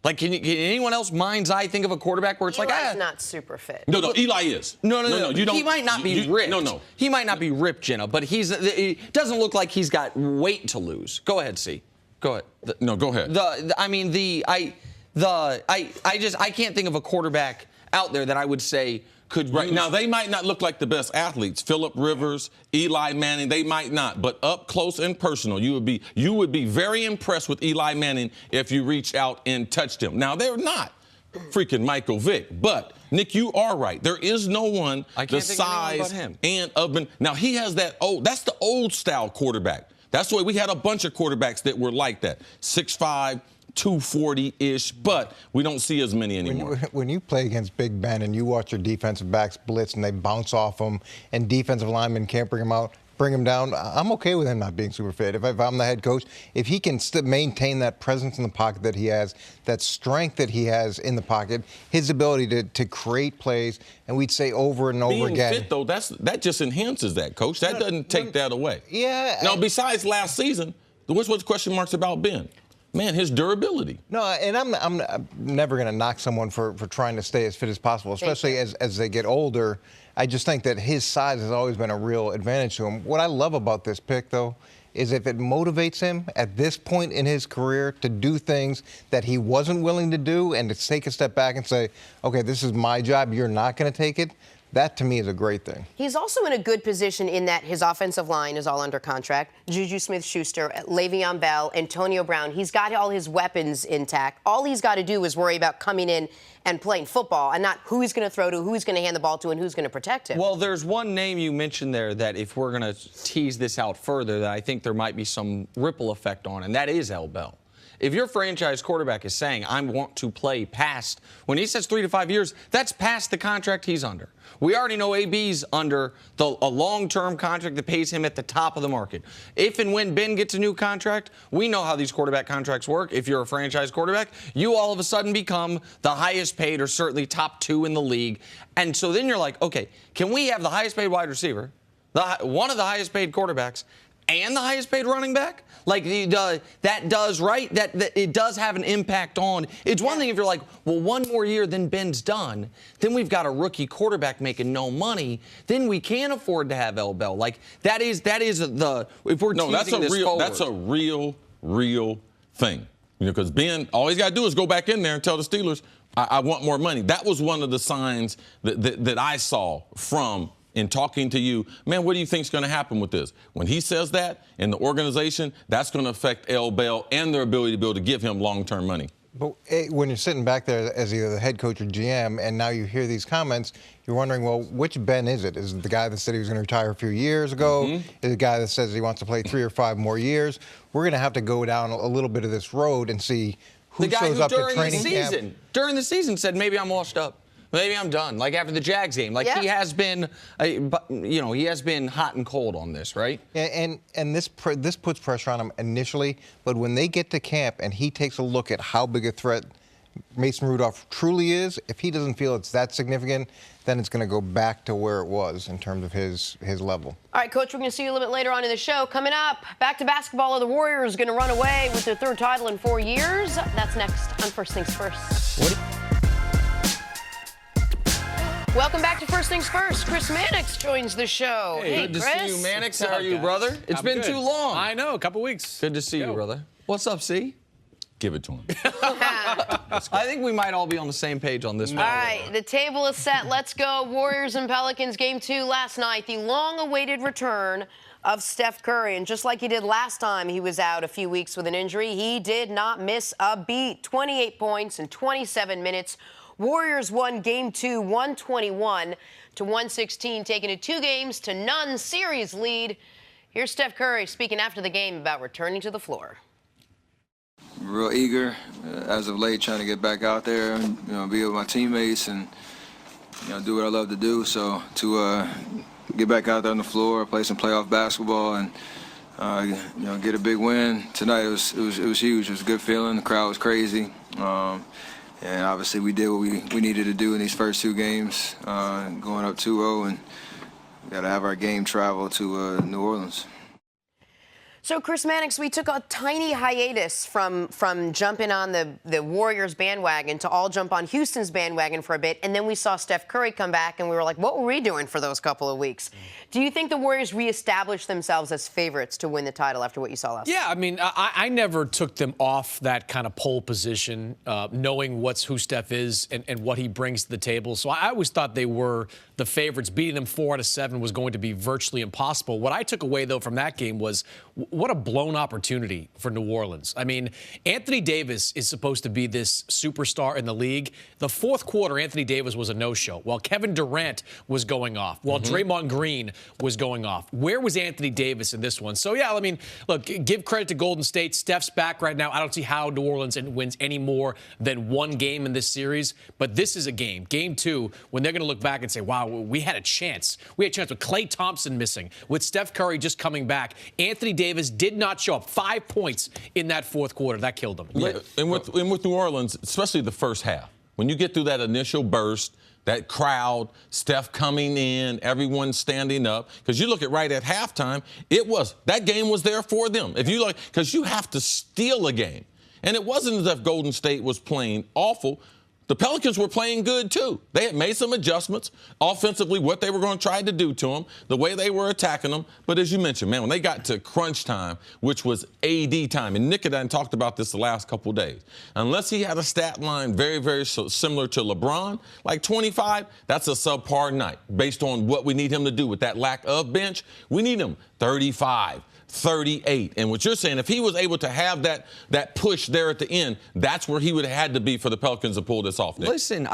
Like, can anyone else mind's eye think of a quarterback where it's Eli's not super fit. No, Eli is. No. You don't, he might not be ripped. No. He might not be ripped, Jenna, but he doesn't look like he's got weight to lose. Go ahead, C. Go ahead. Go ahead. I can't think of a quarterback out there that I would say could. Right now, they might not look like the best athletes. Phillip Rivers, Eli Manning, they might not. But up close and personal, you would be very impressed with Eli Manning if you reached out and touched him. Now, they're not freaking Michael Vick, but Nick, you are right. There is no one the size and of Ben. Now, he has that that's the old style quarterback. That's the way we had a bunch of quarterbacks that were like that. 6'5", 240-ish, but we don't see as many anymore. When you play against Big Ben and you watch your defensive backs blitz and they bounce off them and defensive linemen can't bring him down, I'm okay with him not being super fit. If I'm the head coach, if he can maintain that presence in the pocket that he has, that strength that he has in the pocket, his ability to create plays, and we'd say over and over again. Being fit, though, that just enhances that, Coach. That doesn't take that away. Yeah. Now, besides last season, what's question marks about Ben? Man, his durability. No, and I'm never going to knock someone for trying to stay as fit as possible, especially as they get older. I just think that his size has always been a real advantage to him. What I love about this pick, though, is if it motivates him at this point in his career to do things that he wasn't willing to do and to take a step back and say, okay, this is my job, you're not going to take it. That, to me, is a great thing. He's also in a good position in that his offensive line is all under contract. Juju Smith-Schuster, Le'Veon Bell, Antonio Brown. He's got all his weapons intact. All he's got to do is worry about coming in and playing football and not who he's going to throw to, who he's going to hand the ball to, and who's going to protect him. Well, there's one name you mentioned there that if we're going to tease this out further, that I think there might be some ripple effect on, and that is L. Bell. If your franchise quarterback is saying, I want to play past, when he says 3 to 5 years, that's past the contract he's under. We already know AB's under a long-term contract that pays him at the top of the market. If and when Ben gets a new contract, we know how these quarterback contracts work. If you're a franchise quarterback, you all of a sudden become the highest paid or certainly top 2 in the league. And so then you're like, okay, can we have the highest paid wide receiver one of the highest paid quarterbacks and the highest paid running back. Like, that does, right? That it does have an impact on. It's one thing if you're like, well, one more year, then Ben's done. Then we've got a rookie quarterback making no money. Then we can't afford to have L. Bell. Like, that is the, if we're teasing this forward. That's a real thing. Because Ben, all he's got to do is go back in there and tell the Steelers, I want more money. That was one of the signs that I saw from in talking to you. Man, what do you think is going to happen with this? When he says that in the organization, that's going to affect L. Bell and their ability to be able to give him long-term money. But when you're sitting back there as either the head coach or GM, and now you hear these comments, you're wondering, well, which Ben is it? Is it the guy that said he was going to retire a few years ago? Is it the guy that says he wants to play 3 or 5 more years? We're going to have to go down a little bit of this road and see who shows up at training camp. During the season said, maybe I'm washed up. Maybe I'm done. Like after the Jags game, like he has been, he has been hot and cold on this, right? And this puts pressure on him initially, but when they get to camp and he takes a look at how big a threat Mason Rudolph truly is, if he doesn't feel it's that significant, then it's going to go back to where it was in terms of his level. All right, Coach, we're going to see you a little bit later on in the show. Coming up, back to basketball. Are the Warriors going to run away with their 3rd title in 4 years? That's next on First Things First. Welcome back to First Things First. Chris Mannix joins the show. Hey, good to see you, Mannix. How are you, brother? It's been too long. I know, a couple weeks. Good to see you, brother. What's up, C? Give it to him. I think we might all be on the same page on this one. All right, the table is set. Let's go. Warriors and Pelicans game 2 last night. The long-awaited return of Steph Curry. And just like he did last time he was out a few weeks with an injury, he did not miss a beat. 28 points in 27 minutes. Warriors won game 2, 121-116, taking a 2-0 series lead. Here's Steph Curry speaking after the game about returning to the floor. Real eager as of late, trying to get back out there and be with my teammates and do what I love to do. So to get back out there on the floor, play some playoff basketball, and get a big win tonight. It was huge. It was a good feeling. The crowd was crazy. And obviously we did what we needed to do in these first 2 games, going up 2-0, and we got to have our game travel to New Orleans. So, Chris Mannix, we took a tiny hiatus from jumping on the Warriors bandwagon to all jump on Houston's bandwagon for a bit, and then we saw Steph Curry come back, and we were like, what were we doing for those couple of weeks? Do you think the Warriors reestablished themselves as favorites to win the title after what you saw last night? Yeah, I mean, I never took them off that kind of pole position, knowing who Steph is and what he brings to the table. So I always thought they were the favorites. Beating them 4 out of 7 was going to be virtually impossible. What I took away, though, from that game was what a blown opportunity for New Orleans. I mean, Anthony Davis is supposed to be this superstar in the league. The fourth quarter, Anthony Davis was a no-show, while Kevin Durant was going off, while Draymond Green was going off. Where was Anthony Davis in this one? So, yeah, I mean, look, give credit to Golden State. Steph's back right now. I don't see how New Orleans wins any more than 1 game in this series. But this is a game, game 2, when they're going to look back and say, wow, we had a chance. We had a chance with Klay Thompson missing, with Steph Curry just coming back. Anthony Davis did not show up. 5 points in that fourth quarter. That killed them. Yeah, and with New Orleans, especially the first half, when you get through that initial burst, that crowd, Steph coming in, everyone standing up, because you look at right at halftime, that game was there for them. If you because you have to steal a game, and it wasn't as if Golden State was playing awful. The Pelicans were playing good, too. They had made some adjustments offensively, what they were going to try to do to them, the way they were attacking them. But as you mentioned, man, when they got to crunch time, which was AD time, and Nick and I talked about this the last couple of days, unless he had a stat line very, very similar to LeBron, like 25, that's a subpar night based on what we need him to do with that lack of bench. We need him 35. 38. And what you're saying, if he was able to have that push there at the end, that's where he would have had to be for the Pelicans to pull this off. Nick. Listen,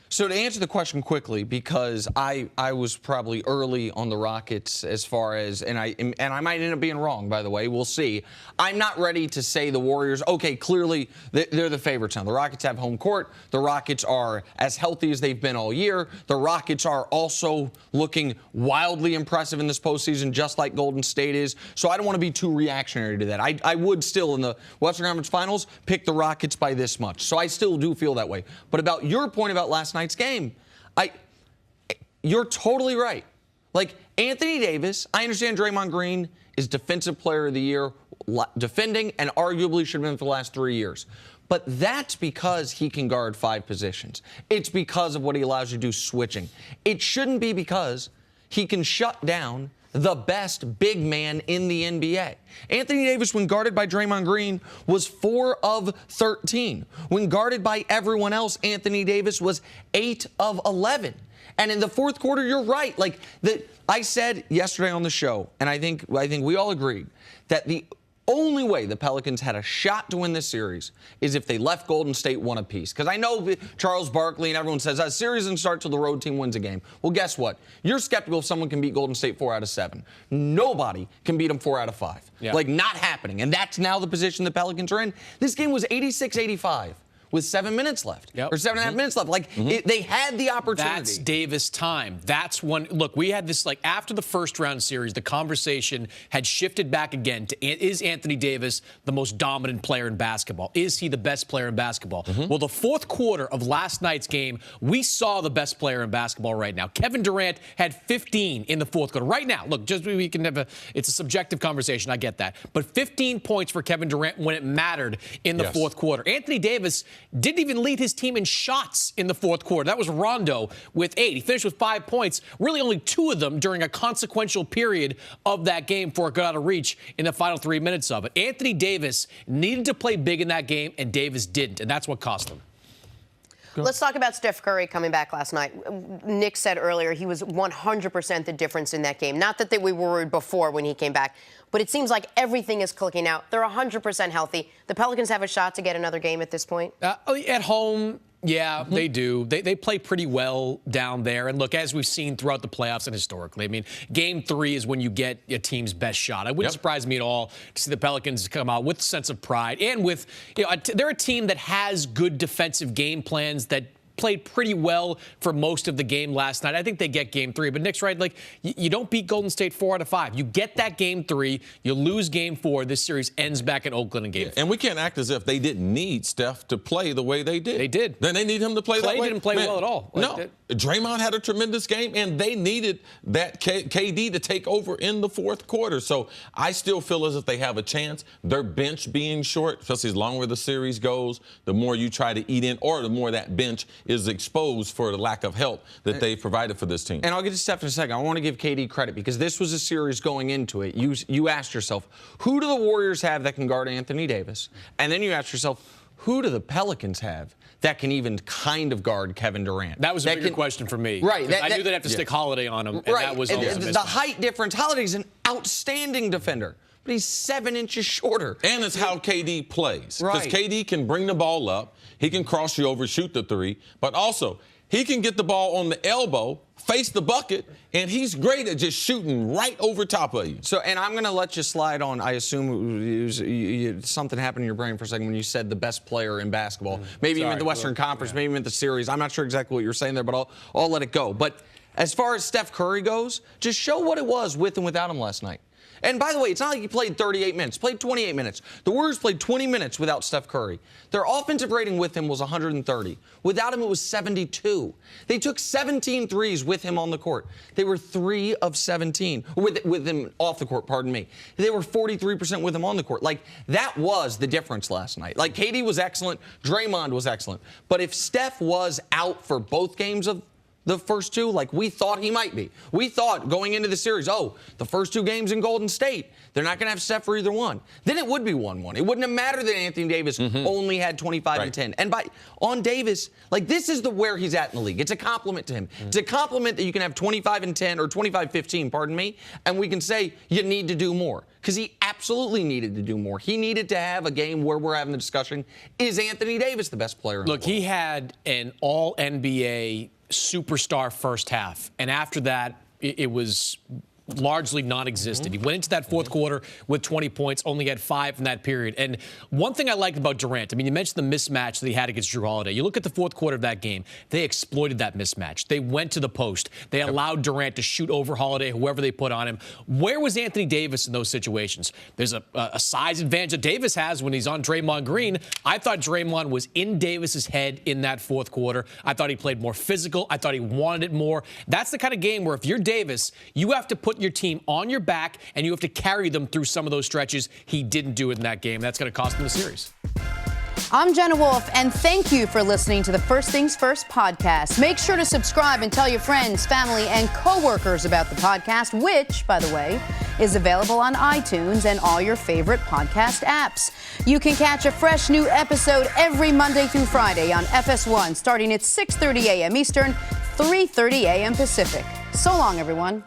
so to answer the question quickly, because I was probably early on the Rockets as far as, and I might end up being wrong, by the way. We'll see. I'm not ready to say the Warriors, okay, clearly they're the favorites now. The Rockets have home court. The Rockets are as healthy as they've been all year. The Rockets are also looking wildly impressive in this postseason, just like Golden State is. So I don't want to be too reactionary to that. I would still, in the Western Conference Finals, pick the Rockets by this much. So I still do feel that way. But about your point about last night's game, you're totally right. Like, Anthony Davis, I understand Draymond Green is Defensive Player of the Year, defending, and arguably should have been for the last 3 years. But that's because he can guard 5 positions. It's because of what he allows you to do switching. It shouldn't be because he can shut down the best big man in the NBA. Anthony Davis, when guarded by Draymond Green, was 4 of 13. When guarded by everyone else, Anthony Davis was 8 of 11. And in the fourth quarter, you're right. Like, I said yesterday on the show, and I think we all agreed, that the only way the Pelicans had a shot to win this series is if they left Golden State one apiece. Because I know Charles Barkley and everyone says, a series doesn't start till the road team wins a game. Well, guess what? You're skeptical if someone can beat Golden State 4 out of 7. Nobody can beat them 4 out of 5. Yeah. Like, not happening. And that's now the position the Pelicans are in. This game was 86-85. With 7 minutes left, or 7.5 minutes left. Like, they had the opportunity. That's Davis time. That's when, look, we had this, like, after the first round series, the conversation had shifted back again to, is Anthony Davis the most dominant player in basketball? Is he the best player in basketball? Well, the fourth quarter of last night's game, we saw the best player in basketball right now. Kevin Durant had 15 in the fourth quarter. Right now, look, just we can have it's a subjective conversation, I get that. But 15 points for Kevin Durant when it mattered in the fourth quarter. Anthony Davis didn't even lead his team in shots in the fourth quarter. That was Rondo with 8. He finished with 5 points, really only 2 of them during a consequential period of that game before it got out of reach in the final 3 minutes of it. Anthony Davis needed to play big in that game, and Davis didn't, and that's what cost him. Let's talk about Steph Curry coming back last night. Nick said earlier he was 100% the difference in that game. Not that we were worried before when he came back, but it seems like everything is clicking out. They're 100% healthy. The Pelicans have a shot to get another game at this point? At home, yeah, they do. They play pretty well down there. And look, as we've seen throughout the playoffs and historically, I mean, Game 3 is when you get a team's best shot. It wouldn't surprise me at all to see the Pelicans come out with a sense of pride and with, they're a team that has good defensive game plans that played pretty well for most of the game last night. I think they get Game 3. But Nick's right. Like, you don't beat Golden State 4 out of 5. You get that Game 3. You lose Game 4. This series ends back in Oakland in Game 4. And we can't act as if they didn't need Steph to play the way they did. They did. Then they need him to play that way. Clay didn't play well at all. No. Draymond had a tremendous game, and they needed that KD to take over in the fourth quarter. So I still feel as if they have a chance. Their bench being short, especially as longer the series goes, the more you try to eat in, or the more that bench is exposed for the lack of help that they provided for this team. And I'll get to Steph in a second. I want to give KD credit because this was a series going into it. You asked yourself, who do the Warriors have that can guard Anthony Davis? And then you asked yourself, who do the Pelicans have that can even kind of guard Kevin Durant? That was a bigger question for me. Right. I knew they'd have to stick Holiday on him, and that was always a mismatch. The height difference. Holiday's an outstanding defender, but he's 7 inches shorter. And it's how KD plays. Right. Because KD can bring the ball up, he can cross you over, shoot the 3, but also he can get the ball on the elbow, face the bucket, and he's great at just shooting right over top of you. So, and I'm going to let you slide on, I assume something happened in your brain for a second when you said the best player in basketball. Maybe even the Western Conference, maybe even the series. I'm not sure exactly what you're saying there, but I'll let it go. But as far as Steph Curry goes, just show what it was with and without him last night. And by the way, it's not like he played 38 minutes. Played 28 minutes. The Warriors played 20 minutes without Steph Curry. Their offensive rating with him was 130. Without him, it was 72. They took 17 threes with him on the court. They were 3 of 17. With him off the court, pardon me. They were 43% with him on the court. Like, that was the difference last night. Like, KD was excellent. Draymond was excellent. But if Steph was out for both games of the first 2, like we thought he might be. We thought going into the series, the first 2 games in Golden State, they're not going to have Steph for either one. Then it would be 1-1. It wouldn't have mattered that Anthony Davis only had 25 and 10. And on Davis, like, this is where he's at in the league. It's a compliment to him. It's a compliment that you can have 25 and 10 or 25-15, pardon me, and we can say you need to do more. Because he absolutely needed to do more. He needed to have a game where we're having the discussion, is Anthony Davis the best player in the world? Look, he had an all-NBA superstar first half. And after that, it was largely non-existent. He went into that fourth quarter with 20 points, only had 5 in that period. And one thing I liked about Durant, I mean, you mentioned the mismatch that he had against Drew Holiday. You look at the fourth quarter of that game, they exploited that mismatch. They went to the post. They allowed Durant to shoot over Holiday, whoever they put on him. Where was Anthony Davis in those situations? There's a size advantage that Davis has when he's on Draymond Green. I thought Draymond was in Davis's head in that fourth quarter. I thought he played more physical. I thought he wanted it more. That's the kind of game where if you're Davis, you have to put your team on your back and you have to carry them through some of those stretches. He didn't do it in that game. That's going to cost him the series. I'm Jenna Wolfe, and thank you for listening to the First Things First podcast. Make sure to subscribe and tell your friends, family, and coworkers about the podcast, which, by the way, is available on iTunes and all your favorite podcast apps. You can catch a fresh new episode every Monday through Friday on FS1, starting at 6:30 a.m. Eastern, 3:30 a.m. Pacific. So long, everyone.